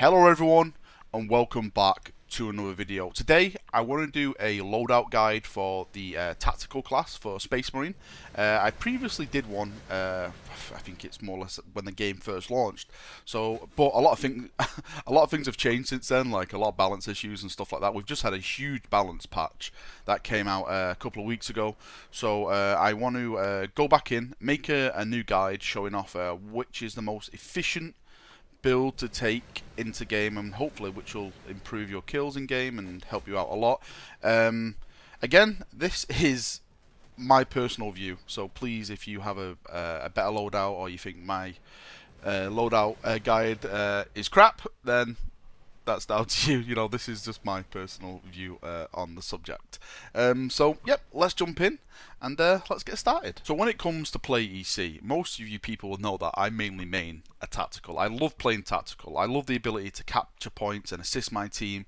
Hello everyone and welcome back to another video. Today I want to do a loadout guide for the tactical class for Space Marine. I previously did one, I think it's more or less when the game first launched. But a lot of things have changed since then, like a lot of balance issues and stuff like that. We've just had a huge balance patch that came out a couple of weeks ago. So I want to go back in, make a new guide showing off which is the most efficient build to take into game, and hopefully which will improve your kills in game and help you out a lot. Again, this is my personal view, so please, if you have a better loadout or you think my loadout guide is crap, then that's down to you. You know, this is just my personal view on the subject. So, yep, let's jump in and let's get started. So when it comes to play EC, most of you people will know that I mainly main a tactical. I love playing tactical. I love the ability to capture points and assist my team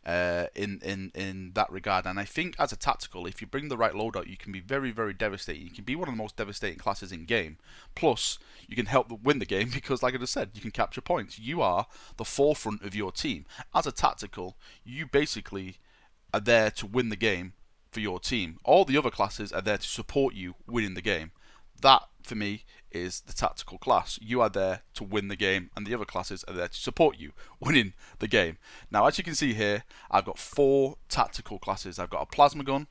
in that regard. And I think as a tactical, if you bring the right loadout, you can be very, very devastating. You can be one of the most devastating classes in game. Plus, you can help win the game because, like I just said, you can capture points. You are the forefront of your team. As a tactical, you basically are there to win the game for your team. All the other classes are there to support you winning the game. That, for me, is the tactical class. You are there to win the game, and the other classes are there to support you winning the game. Now, as you can see here, I've got 4 tactical classes. I've got a plasma gun,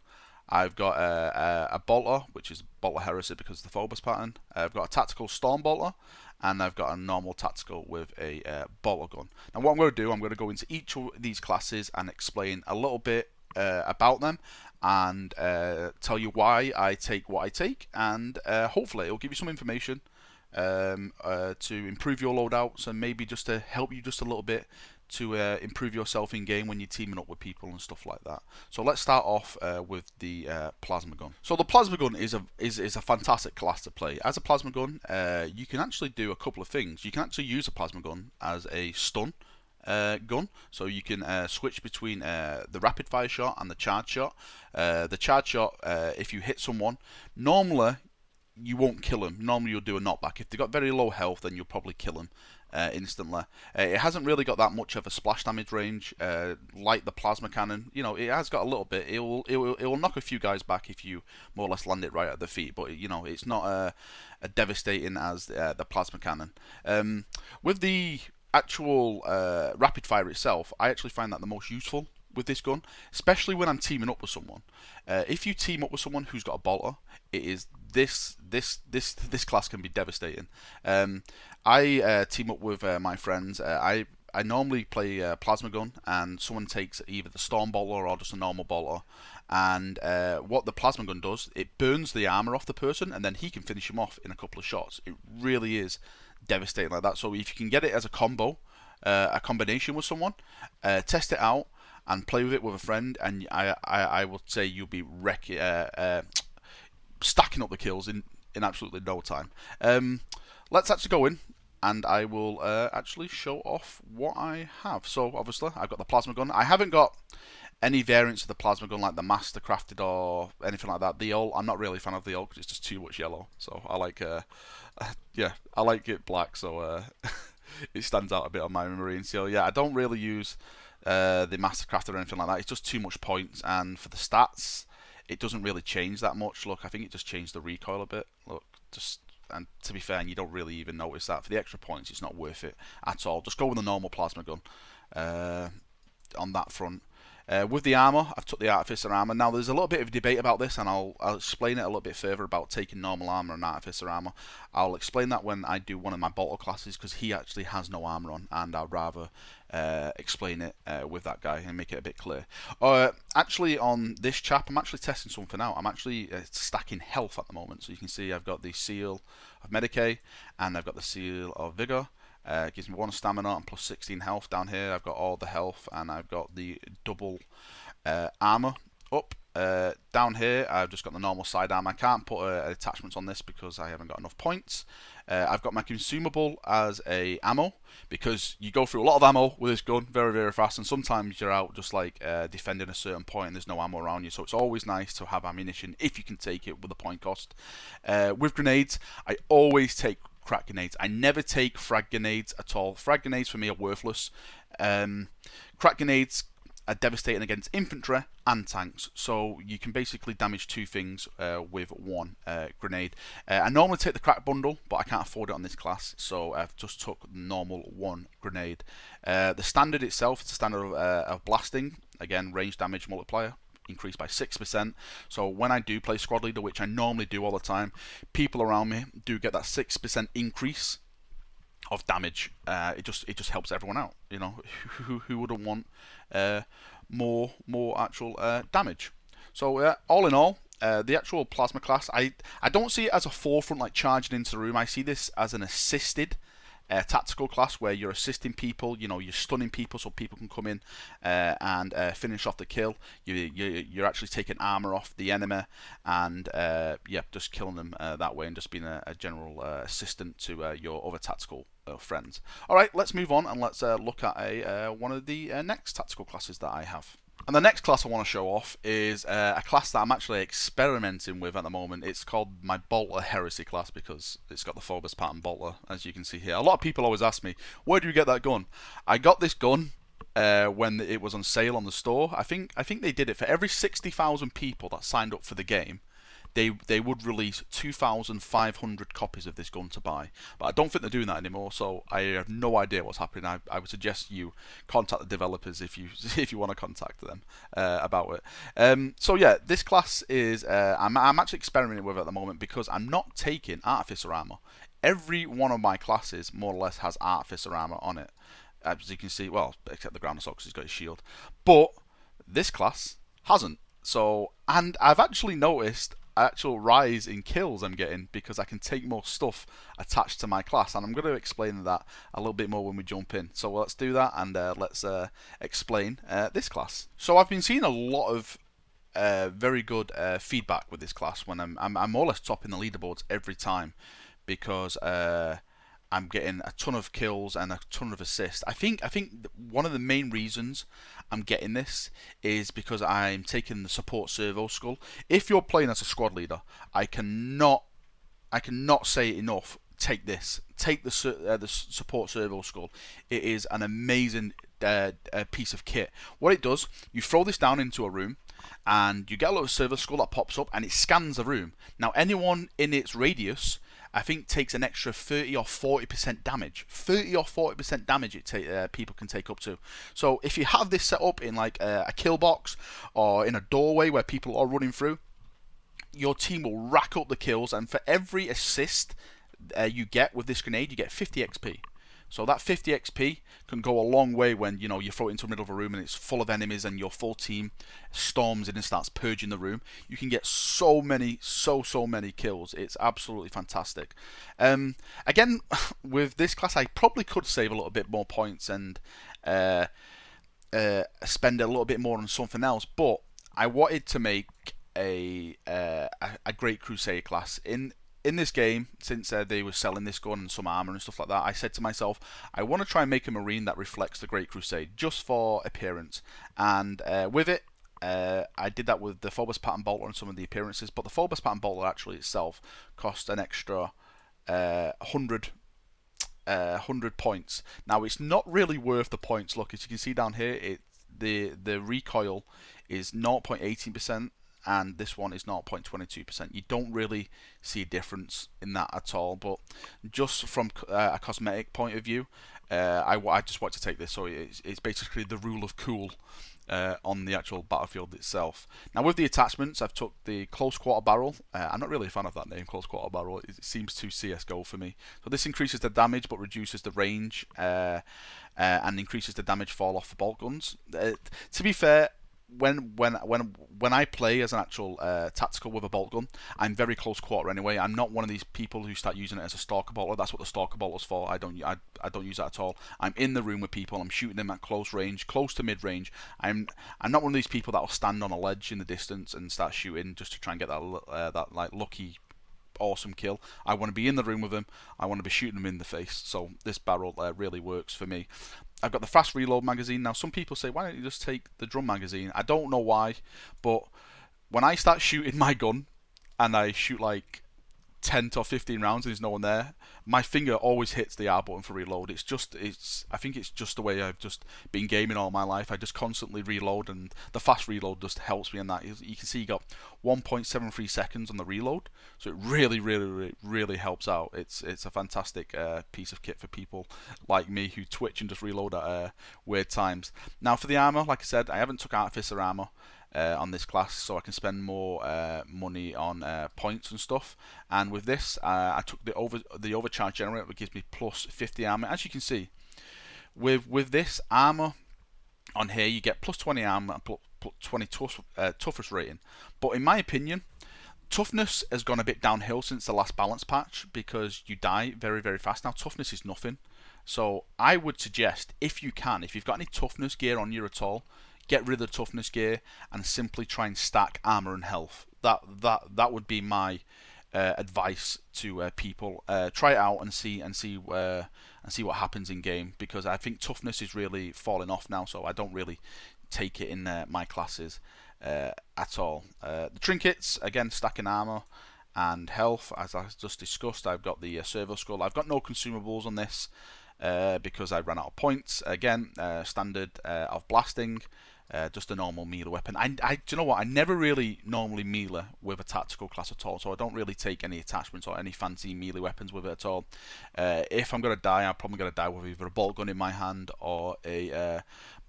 I've got a bolter, which is bolter heresy because of the Phobos pattern. I've got a tactical storm bolter, and I've got a normal tactical with a bolter gun. Now, what I'm going to do, I'm going to go into each of these classes and explain a little bit about them, and tell you why I take what I take, and hopefully it'll give you some information to improve your loadouts, and maybe just to help you just a little bit to improve yourself in game when you're teaming up with people and stuff like that. So let's start off with the plasma gun. So the plasma gun is a fantastic class to play. As a plasma gun, you can actually do a couple of things. You can actually use a plasma gun as a stun gun, so you can switch between the rapid fire shot and the charge shot. The charge shot, if you hit someone, normally you won't kill them. Normally you'll do a knockback. If they've got very low health, then you'll probably kill them instantly. It hasn't really got that much of a splash damage range like the plasma cannon. You know, it has got a little bit. It will knock a few guys back if you more or less land it right at the feet, but you know, it's not a devastating as the plasma cannon. With the actual rapid fire itself, I actually find that the most useful with this gun, especially when I'm teaming up with someone. If you team up with someone who's got a bolter, it is this class can be devastating. I team up with my friends. I normally play plasma gun, and someone takes either the storm bolter or just a normal bolter. And what the plasma gun does, it burns the armor off the person, and then he can finish him off in a couple of shots. It really is devastating like that. So if you can get it as a combo, a combination with someone, test it out and play with it with a friend, and I would say you'll be stacking up the kills in absolutely no time. Let's actually go in, and I will actually show off what I have. So obviously I've got the plasma gun. I haven't got any variants of the plasma gun like the master crafted or anything like that. The ult, I'm not really a fan of the ult because it's just too much yellow. So I like yeah, I like it black, so it stands out a bit on my marine. So yeah, I don't really use the master crafted or anything like that. It's just too much points, and for the stats, it doesn't really change that much. Look, I think it just changed the recoil a bit. Look, just, and to be fair, and you don't really even notice that. For the extra points, it's not worth it at all. Just go with the normal plasma gun on that front. With the armor, I've took the Artificer armor. Now, there's a little bit of debate about this, and I'll explain it a little bit further about taking normal armor and Artificer armor. I'll explain that when I do one of my bolter classes, because he actually has no armor on, and I'd rather explain it with that guy and make it a bit clear. Actually, on this chap, I'm actually testing something out. I'm actually stacking health at the moment. So you can see I've got the Seal of Medicae, and I've got the Seal of Vigor. Gives me 1 stamina and plus 16 health. Down here I've got all the health, and I've got the double armor up. Down here I've just got the normal sidearm. I can't put attachments on this because I haven't got enough points. I've got my consumable as a ammo, because you go through a lot of ammo with this gun very, very fast, and sometimes you're out just like defending a certain point and there's no ammo around you, so it's always nice to have ammunition if you can take it with a point cost. With grenades, I always take crack grenades. I never take frag grenades at all. Frag grenades for me are worthless. Crack grenades are devastating against infantry and tanks, so you can basically damage two things with one grenade. I normally take the crack bundle, but I can't afford it on this class, so I've just took the normal one grenade. The standard itself is the standard of blasting, again range damage multiplier increased by 6%. So when I do play squad leader, which I normally do all the time, people around me do get that 6% increase of damage. It just helps everyone out. You know, who wouldn't want more actual damage? So all in all, the actual plasma class, I don't see it as a forefront like charging into the room. I see this as an assisted tactical class where you're assisting people. You know, you're stunning people so people can come in and finish off the kill. You're actually taking armor off the enemy and yeah, just killing them that way, and just being a general assistant to your other tactical friends. Alright, let's move on and let's look at one of the next tactical classes that I have. And the next class I want to show off is a class that I'm actually experimenting with at the moment. It's called my Bolter Heresy class because it's got the Phobos pattern bolter, as you can see here. A lot of people always ask me, where do you get that gun? I got this gun when it was on sale on the store. I think they did it for every 60,000 people that signed up for the game. They would release 2,500 copies of this gun to buy, but I don't think they're doing that anymore. So I have no idea what's happening. I would suggest you contact the developers if you want to contact them about it. So yeah, this class is I'm actually experimenting with it at the moment because I'm not taking Artificer armor. Every one of my classes more or less has Artificer armor on it, as you can see. Well, except the Ground Assault because he's got his shield, but this class hasn't. So, and I've actually noticed actual rise in kills I'm getting because I can take more stuff attached to my class, and I'm going to explain that a little bit more when we jump in. So let's do that, and let's explain this class. So I've been seeing a lot of very good feedback with this class when I'm more or less topping the leaderboards every time because I'm getting a ton of kills and a ton of assists. I think one of the main reasons I'm getting this is because I'm taking the support servo skull. If you're playing as a squad leader, I cannot say it enough. Take this. Take the support servo skull. It is an amazing piece of kit. What it does, you throw this down into a room, and you get a little servo skull that pops up, and it scans the room. Now, anyone in its radius, I think, takes an extra 30 or 40% damage. 30 or 40% damage people can take up to. So if you have this set up in like a kill box or in a doorway where people are running through, your team will rack up the kills, and for every assist you get with this grenade, you get 50 XP. So that 50 XP can go a long way when, you know, you throw it into the middle of a room and it's full of enemies and your full team storms in and starts purging the room. You can get so many kills. It's absolutely fantastic. Again, with this class, I probably could save a little bit more points and spend a little bit more on something else, but I wanted to make a great Crusade class. In this game, since they were selling this gun and some armor and stuff like that, I said to myself, I want to try and make a Marine that reflects the Great Crusade, just for appearance. And with it, I did that with the Phobos pattern bolter and some of the appearances, but the Phobos pattern bolter actually itself cost an extra 100 points. Now, it's not really worth the points. Look, as you can see down here, the recoil is 0.18%. And this one is 0.22%. You don't really see a difference in that at all, but just from a cosmetic point of view, I just want to take this. So it's basically the rule of cool on the actual battlefield itself. Now with the attachments, I've took the close quarter barrel. I'm not really a fan of that name, close quarter barrel. It seems too CSGO for me. So this increases the damage but reduces the range and increases the damage fall off the bolt guns. To be fair, when I play as an actual tactical with a bolt gun, I'm very close quarter anyway. I'm not one of these people who start using it as a stalker bolter. That's what the stalker bolter's for. I don't use that at all. I'm in the room with people. I'm shooting them at close range, close to mid range. I'm not one of these people that will stand on a ledge in the distance and start shooting just to try and get that like lucky awesome kill. I want to be in the room with them. I want to be shooting them in the face. So this barrel really works for me. I've got the fast reload magazine. Now some people say, why don't you just take the drum magazine? I don't know why, but when I start shooting my gun and I shoot like 10 or 15 rounds and there's no one there, my finger always hits the R button for reload. I think it's just the way I've just been gaming all my life. I just constantly reload, and the fast reload just helps me in that. You can see you got 1.73 seconds on the reload, so it really helps out. It's a fantastic piece of kit for people like me who twitch and just reload at weird times. Now for the armor, like I said, I haven't took Artificer armor on this class, so I can spend more money on points and stuff. And with this, I took the overcharge generator, which gives me plus 50 armor. As you can see, with this armor on here, you get plus 20 armor and plus 20 toughness rating. But in my opinion, toughness has gone a bit downhill since the last balance patch because you die very fast. Now toughness is nothing, so I would suggest, if you've got any toughness gear on you at all, get rid of the toughness gear and simply try and stack armor and health. That would be my advice to people. Try it out and see what happens in game, because I think toughness is really falling off now. So I don't really take it in my classes at all. The trinkets, again, stacking armor and health, as I just discussed. I've got the servo skull. I've got no consumables on this because I ran out of points. Again, standard of blasting. Just a normal melee weapon. Do you know what? I never really normally melee with a tactical class at all, so I don't really take any attachments or any fancy melee weapons with it at all. If I'm gonna die, I'm probably gonna die with either a bolt gun in my hand or a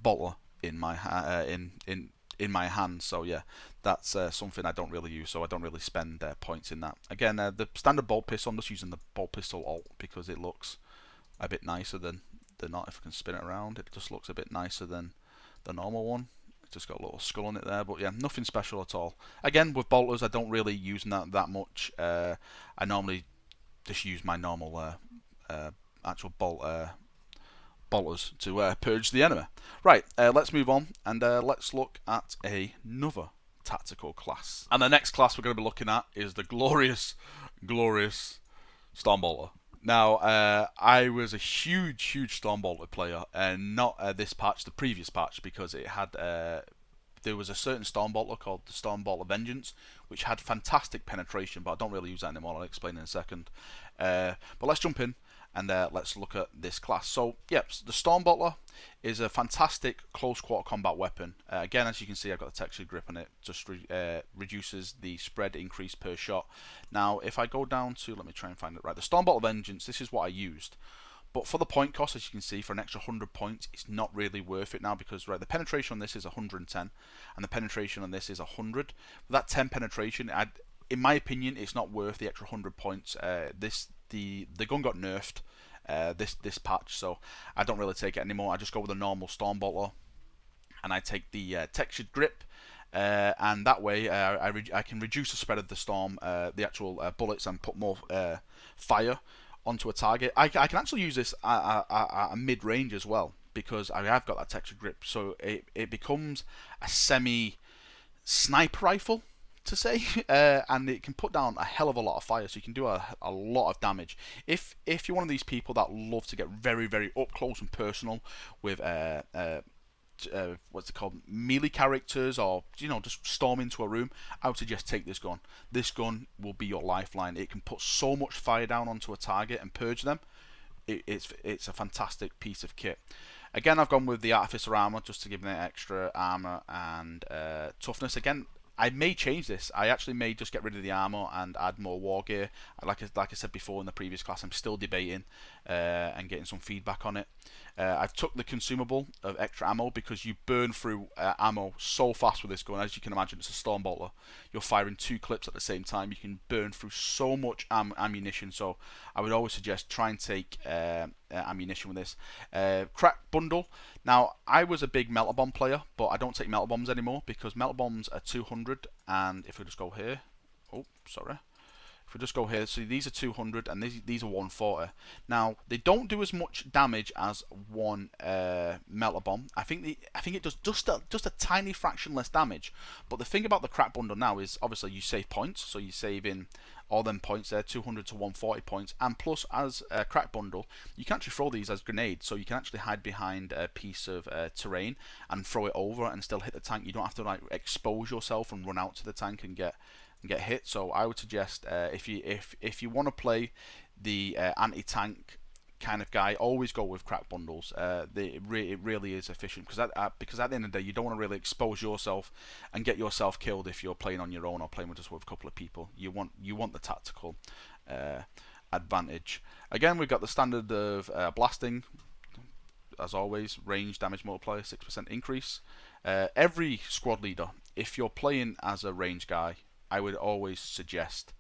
bolter in my in my hand. So yeah, that's something I don't really use, so I don't really spend points in that. Again, the standard bolt pistol, I'm just using the bolt pistol alt because it looks a bit nicer than the not. If I can spin it around, it just looks a bit nicer than the normal one. It's just got a little skull on it there, but yeah, nothing special at all. Again, with bolters, I don't really use that much. I normally just use my normal actual bolters to purge the enemy. Right, let's move on and let's look at another tactical class. And the next class we're going to be looking at is the glorious Stormbolter. Now, I was a huge Stormbolter player, and not this patch, the previous patch, because it had there was a certain Stormbolter called the Stormbolter Vengeance, which had fantastic penetration, but I don't really use that anymore. I'll explain in a second. But let's jump in and let's look at this class. So, yep, the Stormbolter is a fantastic close quarter combat weapon. Again, as you can see, I've got the textured grip on it. Just reduces the spread increase per shot. Now, if I go down to, let me try and find it right, the Stormbolter Vengeance, this is what I used. But for the point cost, as you can see, for an extra 100 points, it's not really worth it now, because right, the penetration on this is 110, and the penetration on this is 100. With that 10 penetration, in my opinion, it's not worth the extra 100 points. The gun got nerfed this patch, so I don't really take it anymore. I just go with a normal Stormbolter, and I take the textured grip, and that way I can reduce the spread of the storm, the actual bullets, and put more fire onto a target. I can actually use this at mid-range as well, because I have got that textured grip, so it becomes a semi-sniper rifle, to say, and it can put down a hell of a lot of fire, so you can do a lot of damage. If you're one of these people that love to get very up close and personal with what's it called, melee characters, or just storm into a room, I would suggest take this gun. This gun will be your lifeline. It can put so much fire down onto a target and purge them. It's a fantastic piece of kit. Again, I've gone with the Artificer armor just to give it extra armor and toughness. Again, I may change this. I actually may just get rid of the armor and add more war gear. Like I said before in the previous class, I'm still debating and getting some feedback on it. I've took the consumable of extra ammo, because you burn through ammo so fast with this gun. As you can imagine, it's a Stormbolter. You're firing 2 clips at the same time. You can burn through so much ammunition. So I would always suggest try and take ammunition with this. Crack bundle. Now, I was a big melter bomb player, but I don't take melter bombs anymore, because melter bombs are 200, and if we just go here, oh, sorry. If we just go here, so these are 200 and these are 140. Now, they don't do as much damage as one melter bomb. I think it does just a tiny fraction less damage. But the thing about the crack bundle now is, obviously, you save points, so you save in all them points there, 200 to 140 points, and plus, as a crack bundle, you can actually throw these as grenades, so you can actually hide behind a piece of terrain and throw it over and still hit the tank. You don't have to like expose yourself and run out to the tank and get and get hit. So I would suggest if you want to play the anti-tank kind of guy, always go with crack bundles. It really is efficient because at the end of the day, you don't want to really expose yourself and get yourself killed if you're playing on your own or playing with just with a couple of people. You want the tactical advantage. Again, we've got the standard of blasting. As always, range damage multiplier 6% increase. Every squad leader, if you're playing as a range guy, I would always suggest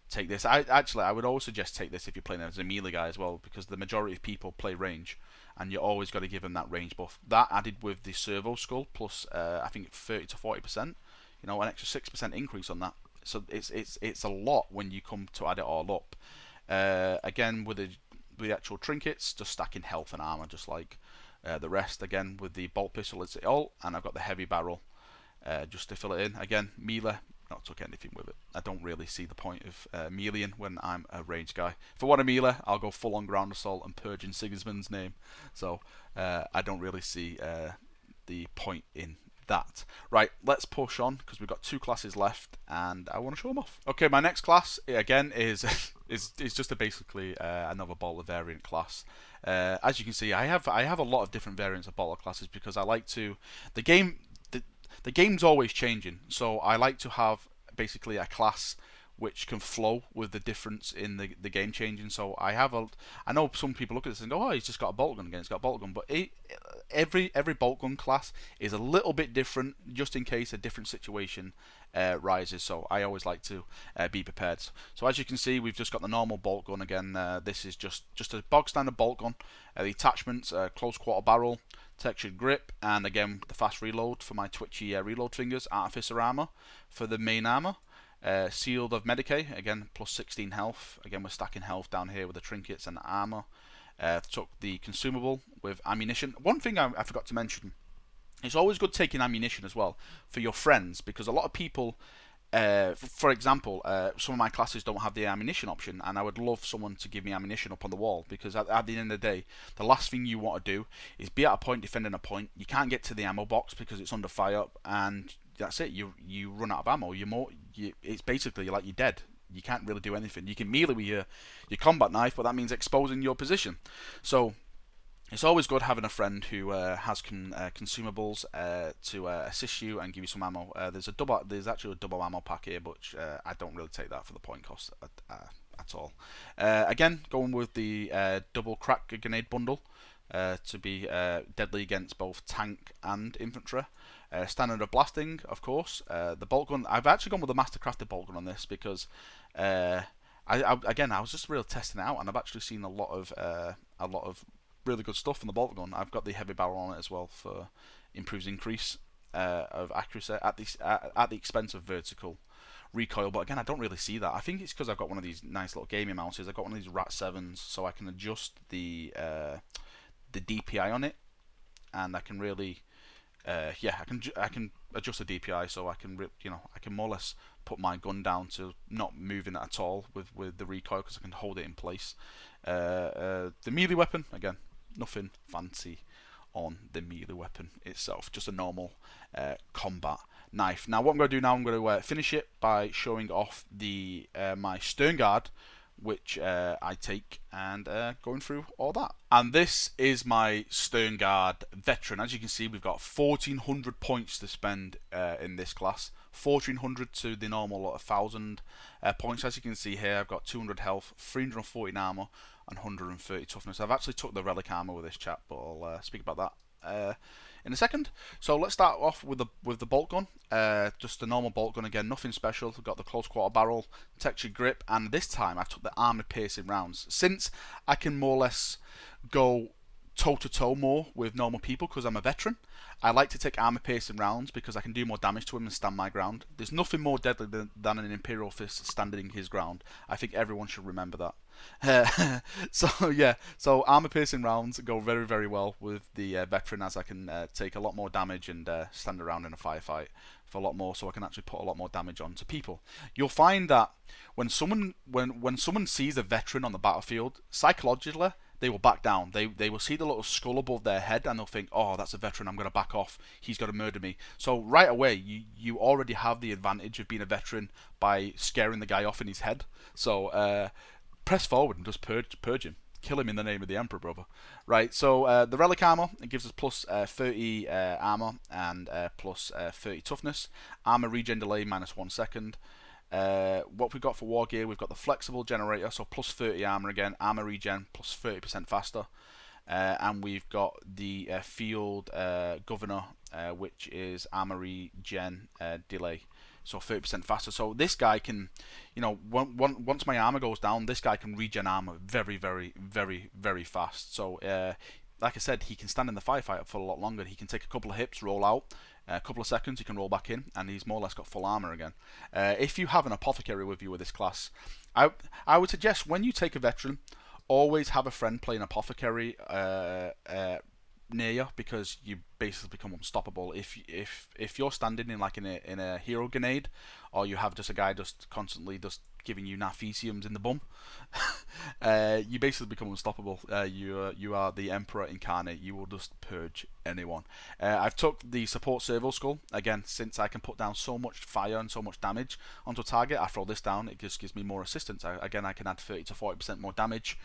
take this. I would always suggest take this if you're playing as a melee guy as well, because the majority of people play range, and you always got to give them that range buff. That added with the servo skull plus I think 30 to 40%, you know, an extra 6% increase on that. So it's a lot when you come to add it all up. Again, with the actual trinkets, just stacking health and armor, just like the rest. Again, with the bolt pistol, it's it all, and I've got the heavy barrel just to fill it in. Again, melee, not took anything with it. I don't really see the point of meleeing when I'm a range guy. If I want a melee, I'll go full on ground assault and purge in Sigismund's name. So I don't really see the point in that. Right, let's push on because we've got 2 classes left and I want to show them off. Okay, my next class again is is just basically another bolter variant class. As you can see, I have a lot of different variants of bolter classes because I like to the game's always changing, so I like to have basically a class which can flow with the difference in the game changing. So I know some people look at this and go, oh, he's just got a bolt gun again, he's got a bolt gun, but every bolt gun class is a little bit different, just in case a different situation rises. So I always like to be prepared. So as you can see, we've just got the normal bolt gun again. This is just a bog standard bolt gun. The attachments, close quarter barrel, textured grip, and again the fast reload for my twitchy reload fingers. Artificer armor for the main armor. Sealed of Medicae, again plus 16 health. Again, we're stacking health down here with the trinkets and the armor. Took the consumable with ammunition. One thing I forgot to mention, it's always good taking ammunition as well for your friends, because a lot of people, for example, some of my classes don't have the ammunition option, and I would love someone to give me ammunition up on the wall, because at the end of the day, the last thing you want to do is be at a point defending a point. You can't get to the ammo box because it's under fire, and that's it. You run out of ammo. It's basically like you're dead. You can't really do anything. You can melee with your combat knife, but that means exposing your position. So it's always good having a friend who has consumables to assist you and give you some ammo. There's actually a double ammo pack here, but I don't really take that for the point cost at all. Again, going with the double crack grenade bundle to be deadly against both tank and infantry. Standard of blasting, of course. The bolt gun, I've actually gone with the mastercrafted bolt gun on this because I was just really testing it out, and I've actually seen a lot of really good stuff in the bolt gun. I've got the heavy barrel on it as well for improves increase of accuracy at the expense of vertical recoil. But again, I don't really see that. I think it's because I've got one of these nice little gaming mouses. I've got one of these Rat 7s, so I can adjust the DPI on it, and I can really I can adjust the DPI, so I can I can more or less put my gun down to not moving it at all with the recoil, because I can hold it in place. The melee weapon, again, nothing fancy on the melee weapon itself, just a normal combat knife. Now what I'm going to do now, I'm going to finish it by showing off the my stern guard, which I take, and going through all that. And this is my stern guard veteran. As you can see, we've got 1400 points to spend in this class. 1400 to the normal 1000 points. As you can see here, I've got 200 health, 314 armor, and 130 toughness. I've actually took the relic armor with this chap, but I'll speak about that in a second. So let's start off with the bolt gun. Just a normal bolt gun again, nothing special. I've got the close quarter barrel, textured grip, and this time I've took the armored piercing rounds. Since I can more or less go toe to toe more with normal people because I'm a veteran, I like to take armor piercing rounds because I can do more damage to him and stand my ground. There's nothing more deadly than an Imperial Fist standing his ground. I think everyone should remember that. So armor piercing rounds go very, very well with the veteran, as I can take a lot more damage and stand around in a firefight for a lot more, so I can actually put a lot more damage onto people. You'll find that when someone sees a veteran on the battlefield, psychologically they will back down. They will see the little skull above their head and they'll think, oh, that's a veteran, I'm going to back off. He's going to murder me. So right away, you already have the advantage of being a veteran by scaring the guy off in his head. So press forward and just purge him. Kill him in the name of the Emperor, brother. Right, so the Relic Armor, it gives us plus 30 armor and plus 30 toughness. Armor regen delay minus 1 second. What we've got for war gear, we've got the flexible generator, so plus 30 armor again, armor regen plus 30% faster. And we've got the field governor, which is armor regen delay, so 30% faster. So this guy can, you know, once my armor goes down, this guy can regen armor very, very, very, very fast. So like I said, he can stand in the firefight for a lot longer. He can take a couple of hits, roll out. A couple of seconds, he can roll back in, and he's more or less got full armor again. If you have an apothecary with you with this class, I would suggest when you take a veteran, always have a friend playing apothecary near you, because you basically become unstoppable. If you're standing in like in a hero grenade, or you have just a guy just constantly just giving you naphesiums in the bum, you basically become unstoppable. You are the Emperor incarnate. You will just purge anyone. I've took the support servo skull again, since I can put down so much fire and so much damage onto a target. I throw this down, it just gives me more assistance. Again, I can add 30 to 40% more damage,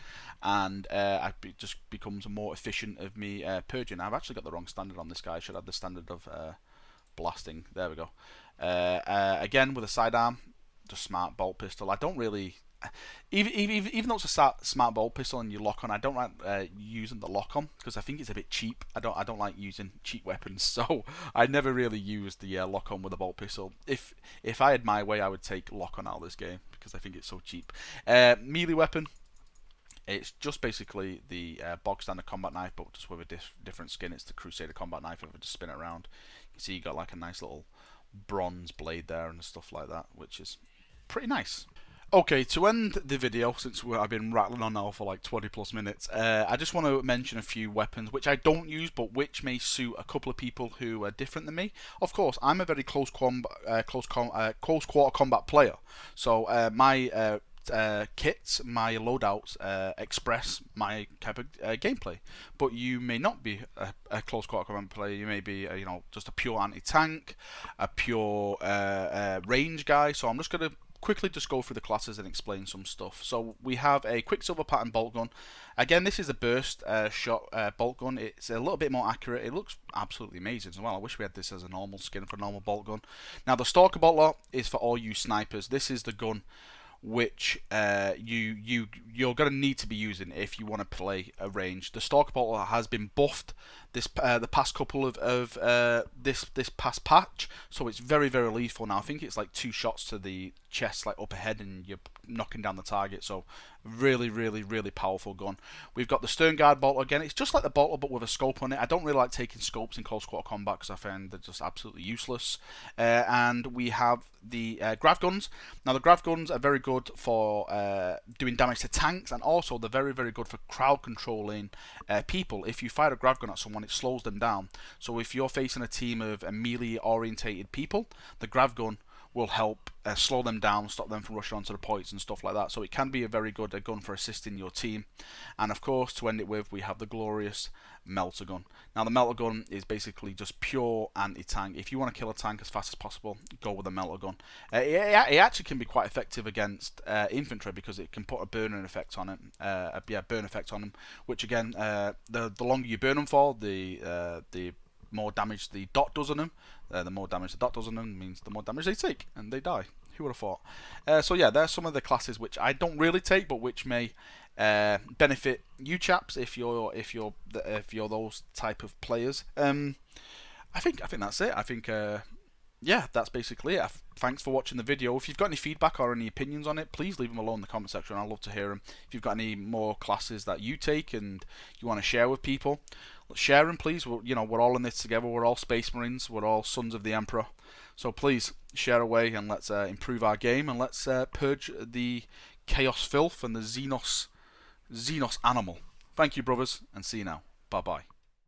and it just becomes more efficient of me purging. I've actually got the wrong standard on this guy. I should have the standard of blasting. There we go. Again, with a sidearm, just smart bolt pistol. I don't really, even though it's a smart bolt pistol and you lock on, I don't like using the lock on, because I think it's a bit cheap. I don't like using cheap weapons, so I never really use the lock on with a bolt pistol. If I had my way, I would take lock on out of this game, because I think it's so cheap. Melee weapon. It's just basically the bog standard combat knife, but just with a different skin. It's the Crusade combat knife. If I just spin it around, you can see you got like a nice little bronze blade there and stuff like that, which is pretty nice. Okay, to end the video, since I've been rattling on now for like 20 plus minutes, I just want to mention a few weapons which I don't use, but which may suit a couple of people who are different than me. Of course, I'm a very close quarter combat player, so my kits, my loadouts express my type of gameplay. But you may not be a close quarter combat player. You may be, you know, just a pure anti-tank, a pure range guy. So I'm just going to quickly just go through the classes and explain some stuff. So we have a Quicksilver pattern bolt gun. Again, this is a burst shot bolt gun. It's a little bit more accurate. It looks absolutely amazing as well. I wish we had this as a normal skin for a normal bolt gun. Now the Stalker Bolter is for all you snipers. This is the gun which you're going to need to be using if you want to play a range. The Stalker Bolter has been buffed the past couple of this past patch, so it's very, very lethal now. I think it's like 2 shots to the chest, like up ahead, and you're knocking down the target. So really, really, really powerful gun. We've got the Stern Guard Bolter again. It's just like the Bolter but with a scope on it. I don't really like taking scopes in close quarter combat because I find they're just absolutely useless. And we have the grav guns. Now the grav guns are very good for doing damage to tanks, and also they're very, very good for crowd controlling people. If you fire a grav gun at someone, it slows them down. So if you're facing a team of melee orientated people, the grav gun will help slow them down, stop them from rushing onto the points and stuff like that. So it can be a very good gun for assisting your team. And of course, to end it with, we have the glorious Melter gun. Now the Melter gun is basically just pure anti-tank. If you want to kill a tank as fast as possible, go with the Melter gun. It actually can be quite effective against infantry, because it can put a burning effect on it. Burn effect on them, which again, the longer you burn them for, the more damage the dot does on them. The more damage the dot does on them means the more damage they take, and they die. Who would have thought? So yeah, there's some of the classes which I don't really take, but which may benefit you chaps if you're those type of players. I think that's it. I think yeah, that's basically it. Thanks for watching the video. If you've got any feedback or any opinions on it, please leave them below in the comment section. I'd love to hear them. If you've got any more classes that you take and you want to share with people, share them, please. We're all in this together. We're all Space Marines. We're all sons of the Emperor. So please share away, and let's improve our game, and let's purge the chaos filth and the Xenos animal. Thank you, brothers, and see you now. Bye bye.